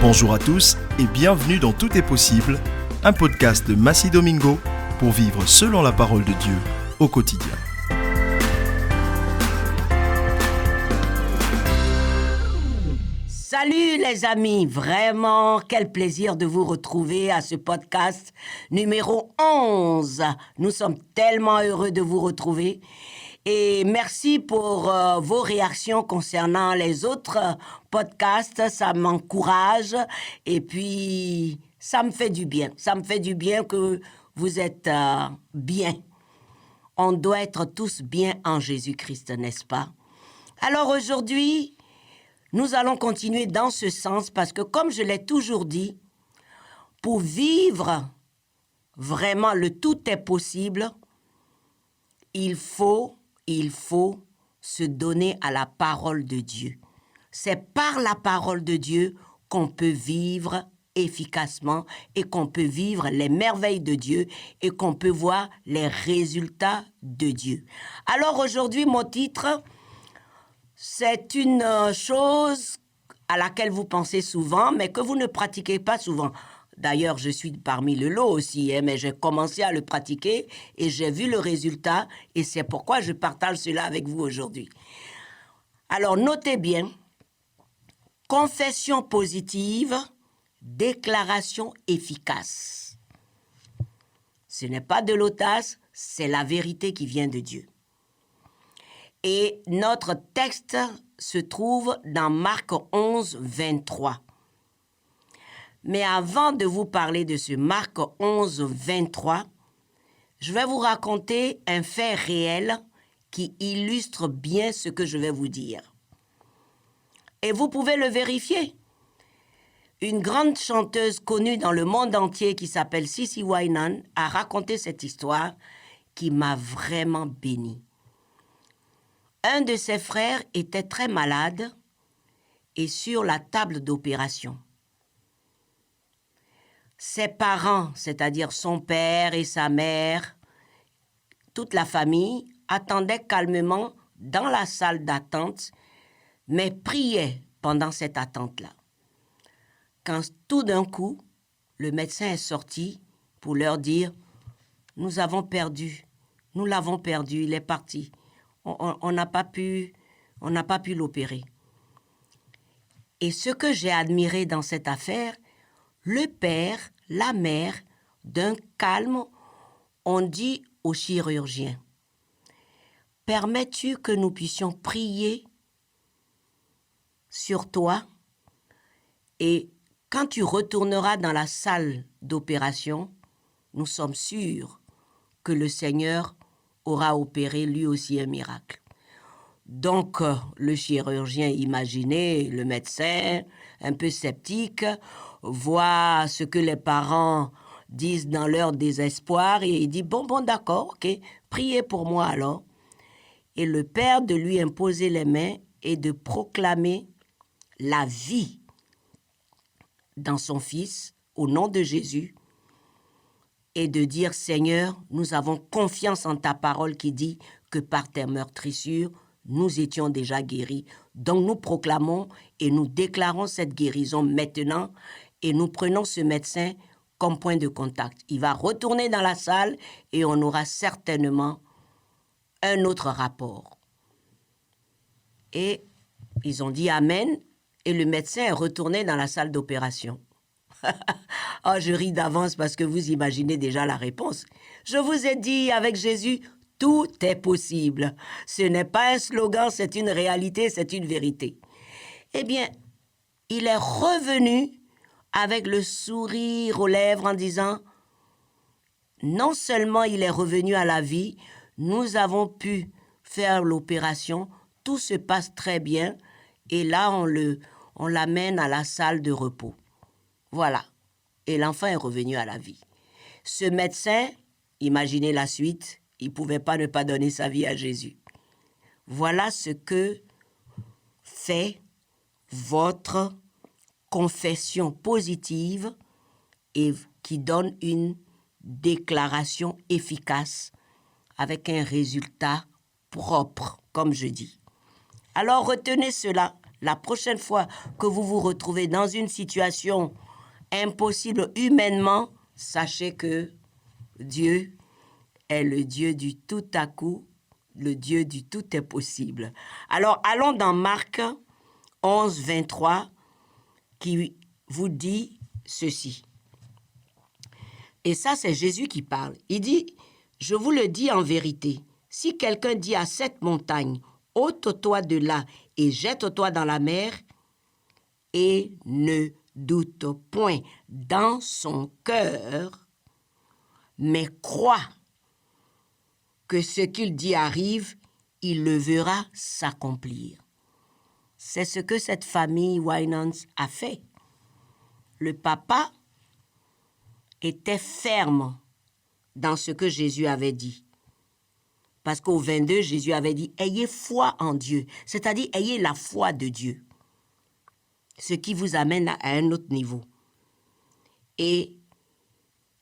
Bonjour à tous et bienvenue dans Tout est possible, un podcast de Massi Domingo pour vivre selon la parole de Dieu au quotidien. Salut les amis, vraiment quel plaisir de vous retrouver à ce podcast numéro 11. Nous sommes tellement heureux de vous retrouver et merci pour vos réactions concernant les autres podcasts, ça m'encourage et puis ça me fait du bien. Ça me fait du bien que vous êtes bien. On doit être tous bien en Jésus-Christ, n'est-ce pas? Alors aujourd'hui, nous allons continuer dans ce sens parce que, comme je l'ai toujours dit, pour vivre vraiment le tout est possible, il faut se donner à la parole de Dieu. C'est par la parole de Dieu qu'on peut vivre efficacement et qu'on peut vivre les merveilles de Dieu et qu'on peut voir les résultats de Dieu. Alors aujourd'hui, mon titre, c'est une chose à laquelle vous pensez souvent, mais que vous ne pratiquez pas souvent. D'ailleurs, je suis parmi le lot aussi, mais j'ai commencé à le pratiquer et j'ai vu le résultat et c'est pourquoi je partage cela avec vous aujourd'hui. Alors, notez bien, confession positive, déclaration efficace. Ce n'est pas de l'audace, c'est la vérité qui vient de Dieu. Et notre texte se trouve dans Marc 11, 23. Mais avant de vous parler de ce Marc 11, 23, je vais vous raconter un fait réel qui illustre bien ce que je vais vous dire. Et vous pouvez le vérifier. Une grande chanteuse connue dans le monde entier qui s'appelle Cissy Wynans a raconté cette histoire qui m'a vraiment bénie. Un de ses frères était très malade et sur la table d'opération. Ses parents, c'est-à-dire son père et sa mère, toute la famille, attendaient calmement dans la salle d'attente, mais priaient pendant cette attente-là. Quand tout d'un coup, le médecin est sorti pour leur dire « Nous l'avons perdu, il est parti. » On n'a pas pu l'opérer. Et ce que j'ai admiré dans cette affaire, le père, la mère, d'un calme, ont dit au chirurgien, « Permets-tu que nous puissions prier sur toi et quand tu retourneras dans la salle d'opération, nous sommes sûrs que le Seigneur aura opéré lui aussi un miracle. » Donc, le chirurgien imaginé, le médecin, un peu sceptique, voit ce que les parents disent dans leur désespoir et il dit « Bon, d'accord, ok, priez pour moi alors. » Et le père de lui imposer les mains et de proclamer la vie dans son fils, au nom de Jésus, et de dire « Seigneur, nous avons confiance en ta parole qui dit que par tes meurtrissures, nous étions déjà guéris. Donc nous proclamons et nous déclarons cette guérison maintenant et nous prenons ce médecin comme point de contact. Il va retourner dans la salle et on aura certainement un autre rapport. » Et ils ont dit « Amen » et le médecin est retourné dans la salle d'opération. Oh, je ris d'avance parce que vous imaginez déjà la réponse. Je vous ai dit, avec Jésus, tout est possible. Ce n'est pas un slogan, c'est une réalité, c'est une vérité. Eh bien, il est revenu avec le sourire aux lèvres en disant, non seulement il est revenu à la vie, nous avons pu faire l'opération, tout se passe très bien, et là, on l'amène à la salle de repos. Voilà. Et l'enfant est revenu à la vie. Ce médecin, imaginez la suite, il ne pouvait pas ne pas donner sa vie à Jésus. Voilà ce que fait votre confession positive et qui donne une déclaration efficace avec un résultat propre, comme je dis. Alors retenez cela. la prochaine fois que vous vous retrouvez dans une situation impossible humainement, sachez que Dieu est le Dieu du tout à coup, le Dieu du tout est possible. Alors, allons dans Marc 11, 23, qui vous dit ceci. Et ça, c'est Jésus qui parle. Il dit, « Je vous le dis en vérité, si quelqu'un dit à cette montagne, « ôte-toi de là et jette-toi dans la mer », et ne doute point dans son cœur, mais croit que ce qu'il dit arrive, il le verra s'accomplir. » C'est ce que cette famille Winans a fait. Le papa était ferme dans ce que Jésus avait dit. Parce qu'au 22, Jésus avait dit, « Ayez foi en Dieu », c'est-à-dire « Ayez la foi de Dieu », ce qui vous amène à un autre niveau. Et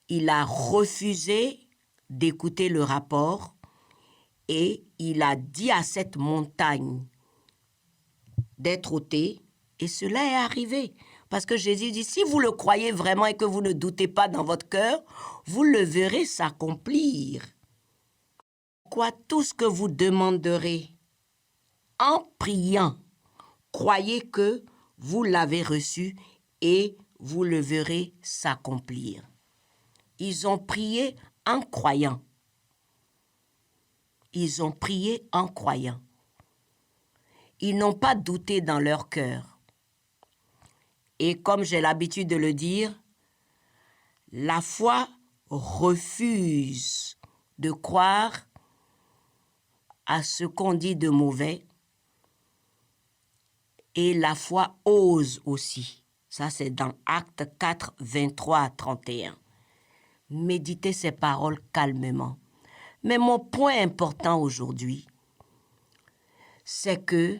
il a refusé d'écouter le rapport et il a dit à cette montagne d'être ôtée, et cela est arrivé. Parce que Jésus dit, si vous le croyez vraiment et que vous ne doutez pas dans votre cœur, vous le verrez s'accomplir. Quoi, tout ce que vous demanderez en priant, croyez que vous l'avez reçu et vous le verrez s'accomplir. Ils ont prié en croyant. Ils ont prié en croyant. Ils n'ont pas douté dans leur cœur. Et comme j'ai l'habitude de le dire, la foi refuse de croire à ce qu'on dit de mauvais et la foi ose aussi. Ça, c'est dans Actes 4, 23 à 31. Méditez ces paroles calmement. Mais mon point important aujourd'hui, c'est que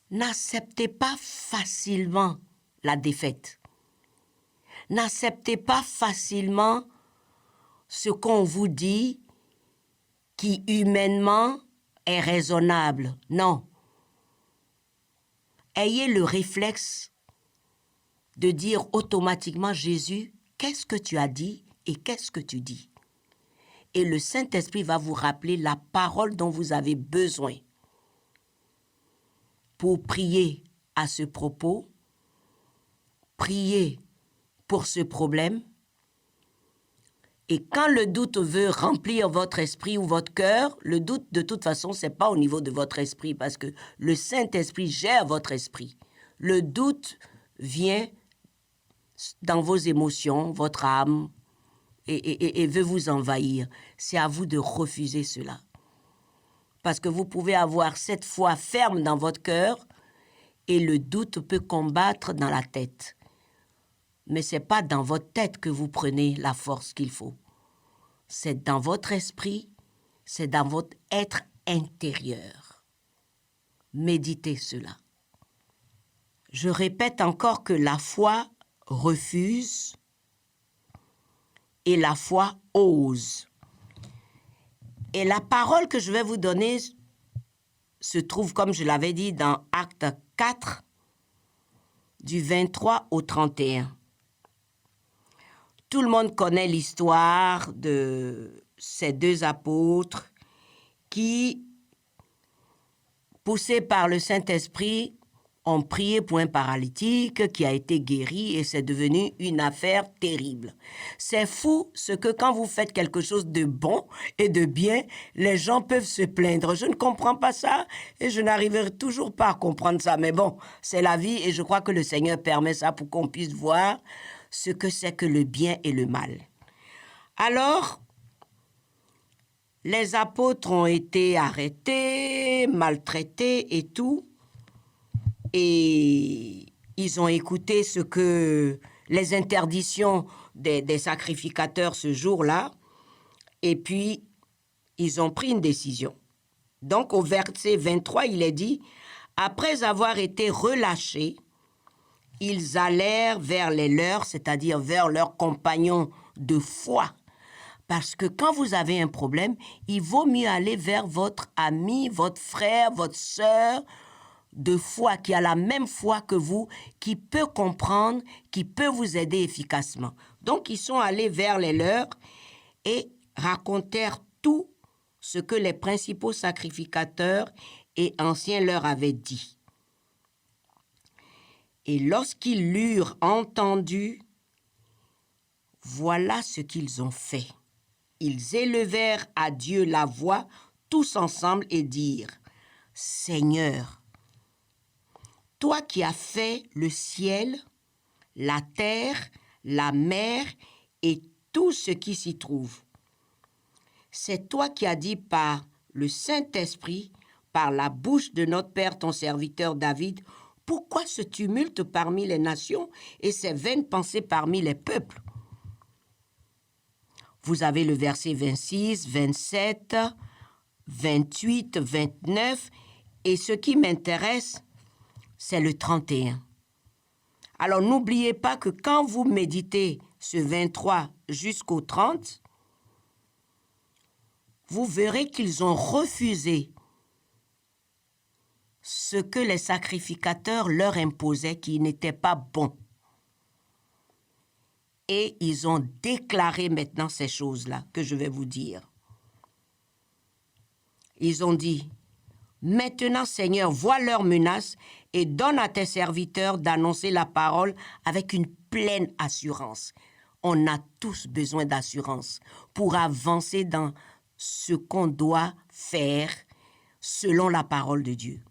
n'acceptez pas facilement la défaite. N'acceptez pas facilement ce qu'on vous dit qui humainement est raisonnable. Non. Ayez le réflexe de dire automatiquement, Jésus, qu'est-ce que tu as dit et qu'est-ce que tu dis? Et le Saint-Esprit va vous rappeler la parole dont vous avez besoin pour prier à ce propos, prier pour ce problème. Et quand le doute veut remplir votre esprit ou votre cœur, le doute, de toute façon, ce n'est pas au niveau de votre esprit parce que le Saint-Esprit gère votre esprit. Le doute vient dans vos émotions, votre âme, et veut vous envahir. C'est à vous de refuser cela. Parce que vous pouvez avoir cette foi ferme dans votre cœur et le doute peut combattre dans la tête. Mais ce n'est pas dans votre tête que vous prenez la force qu'il faut. C'est dans votre esprit, c'est dans votre être intérieur. Méditez cela. Je répète encore que la foi refuse et la foi ose. Et la parole que je vais vous donner se trouve, comme je l'avais dit, dans Actes 4, du 23 au 31. Tout le monde connaît l'histoire de ces deux apôtres qui, poussés par le Saint-Esprit, ont prié pour un paralytique qui a été guéri et c'est devenu une affaire terrible. C'est fou ce que quand vous faites quelque chose de bon et de bien, les gens peuvent se plaindre. Je ne comprends pas ça et je n'arriverai toujours pas à comprendre ça. Mais bon, c'est la vie et je crois que le Seigneur permet ça pour qu'on puisse voir ce que c'est que le bien et le mal. Alors, les apôtres ont été arrêtés, maltraités et tout. Et ils ont écouté ce que les interdictions des sacrificateurs ce jour-là. Et puis, ils ont pris une décision. Donc, au verset 23, il est dit, « Après avoir été relâchés, ils allèrent vers les leurs, c'est-à-dire vers leurs compagnons de foi. » Parce que quand vous avez un problème, il vaut mieux aller vers votre ami, votre frère, votre sœur, de foi, qui a la même foi que vous, qui peut comprendre, qui peut vous aider efficacement. Donc, ils sont allés vers les leurs et racontèrent tout ce que les principaux sacrificateurs et anciens leur avaient dit. Et lorsqu'ils l'eurent entendu, voilà ce qu'ils ont fait. Ils élevèrent à Dieu la voix tous ensemble et dirent, « Seigneur, toi qui as fait le ciel, la terre, la mer et tout ce qui s'y trouve, c'est toi qui as dit par le Saint-Esprit, par la bouche de notre Père, ton serviteur David, pourquoi ce tumulte parmi les nations et ces vaines pensées parmi les peuples? » Vous avez le verset 26, 27, 28, 29, et ce qui m'intéresse, c'est le 31. Alors n'oubliez pas que quand vous méditez ce 23 jusqu'au 30, vous verrez qu'ils ont refusé ce que les sacrificateurs leur imposaient qui n'était pas bon. Et ils ont déclaré maintenant ces choses-là que je vais vous dire. Ils ont dit, « Maintenant, Seigneur, vois leurs menaces et donne à tes serviteurs d'annoncer la parole avec une pleine assurance. » On a tous besoin d'assurance pour avancer dans ce qu'on doit faire selon la parole de Dieu.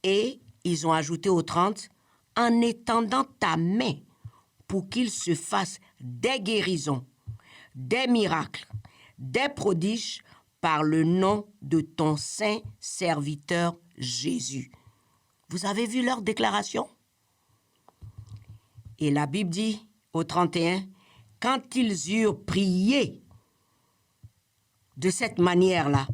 Et ils ont ajouté au 30, « En étendant ta main pour qu'il se fasse des guérisons, des miracles, des prodiges par le nom de ton saint serviteur Jésus. » Vous avez vu leur déclaration? Et la Bible dit au 31, « Quand ils eurent prié de cette manière-là,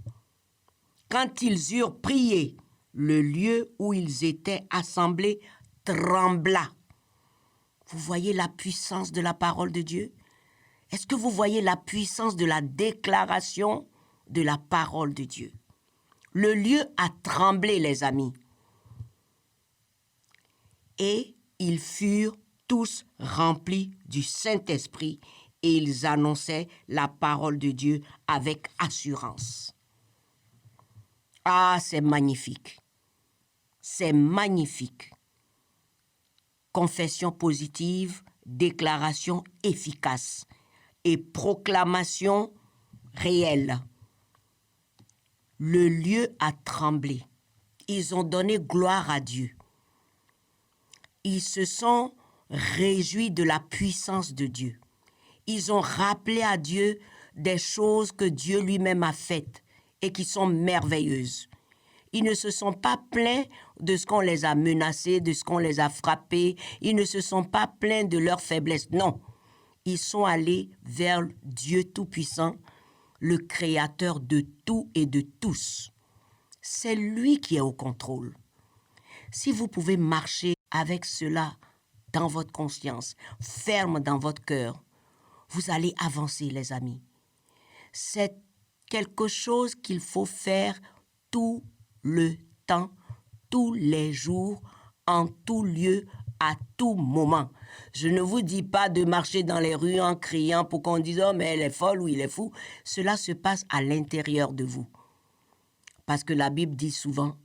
quand ils eurent prié, le lieu où ils étaient assemblés trembla. » Vous voyez la puissance de la parole de Dieu? Est-ce que vous voyez la puissance de la déclaration de la parole de Dieu? Le lieu a tremblé, les amis. Et ils furent tous remplis du Saint-Esprit et ils annonçaient la parole de Dieu avec assurance. Ah, c'est magnifique. C'est magnifique. Confession positive, déclaration efficace et proclamation réelle. Le lieu a tremblé. Ils ont donné gloire à Dieu. Ils se sont réjouis de la puissance de Dieu. Ils ont rappelé à Dieu des choses que Dieu lui-même a faites et qui sont merveilleuses. Ils ne se sont pas plaints de ce qu'on les a menacés, de ce qu'on les a frappés. Ils ne se sont pas plaints de leur faiblesse. Non, ils sont allés vers Dieu Tout-Puissant, le Créateur de tout et de tous. C'est lui qui est au contrôle. Si vous pouvez marcher avec cela dans votre conscience, ferme dans votre cœur, vous allez avancer, les amis. C'est quelque chose qu'il faut faire tout le temps, tous les jours, en tout lieu, à tout moment. Je ne vous dis pas de marcher dans les rues en criant pour qu'on dise « Oh, mais elle est folle ou il est fou ». Cela se passe à l'intérieur de vous. Parce que la Bible dit souvent,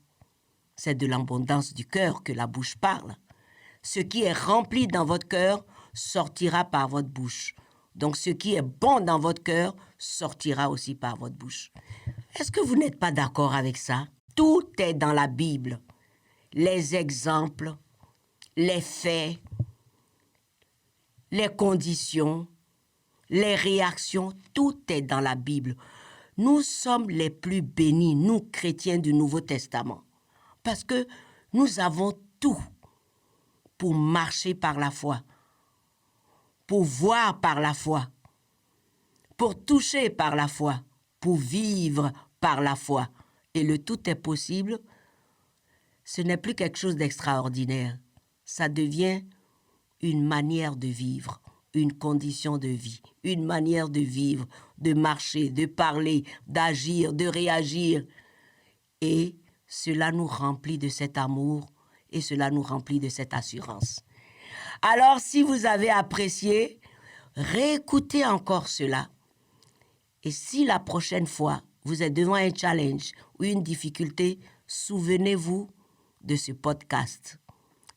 c'est de l'abondance du cœur que la bouche parle. Ce qui est rempli dans votre cœur sortira par votre bouche. Donc, ce qui est bon dans votre cœur sortira aussi par votre bouche. Est-ce que vous n'êtes pas d'accord avec ça? Tout est dans la Bible. Les exemples, les faits, les conditions, les réactions, tout est dans la Bible. Nous sommes les plus bénis, nous, chrétiens du Nouveau Testament, parce que nous avons tout pour marcher par la foi, pour voir par la foi, pour toucher par la foi, pour vivre par la foi. Et le tout est possible. Ce n'est plus quelque chose d'extraordinaire. Ça devient une manière de vivre, une condition de vie, une manière de vivre, de marcher, de parler, d'agir, de réagir. Et cela nous remplit de cet amour et cela nous remplit de cette assurance. Alors, si vous avez apprécié, réécoutez encore cela. Et si la prochaine fois, vous êtes devant un challenge ou une difficulté, souvenez-vous de ce podcast.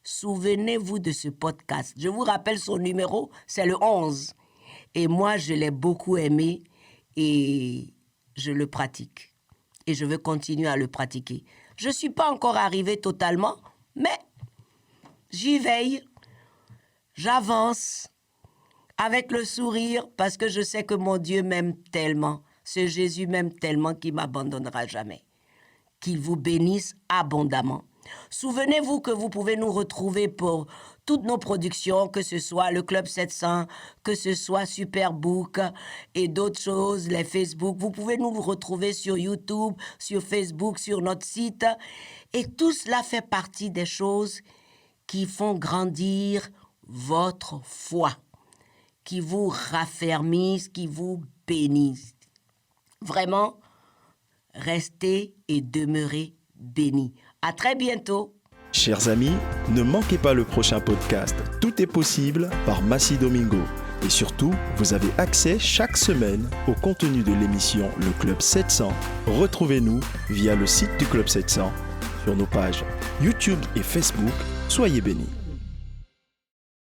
Souvenez-vous de ce podcast. Je vous rappelle son numéro, c'est le 11. Et moi, je l'ai beaucoup aimé et je le pratique. Et je veux continuer à le pratiquer. Je ne suis pas encore arrivée totalement, mais j'y veille, j'avance avec le sourire parce que je sais que mon Dieu m'aime tellement. Ce Jésus m'aime tellement qu'il ne m'abandonnera jamais. Qu'il vous bénisse abondamment. Souvenez-vous que vous pouvez nous retrouver pour toutes nos productions, que ce soit le Club 700, que ce soit Superbook et d'autres choses, les Facebook. Vous pouvez nous retrouver sur YouTube, sur Facebook, sur notre site. Et tout cela fait partie des choses qui font grandir votre foi, qui vous raffermissent, qui vous bénissent. Vraiment, restez et demeurez bénis. À très bientôt. Chers amis, ne manquez pas le prochain podcast Tout est possible par Massi Domingo. Et surtout, vous avez accès chaque semaine au contenu de l'émission Le Club 700. Retrouvez-nous via le site du Club 700 sur nos pages YouTube et Facebook. Soyez bénis.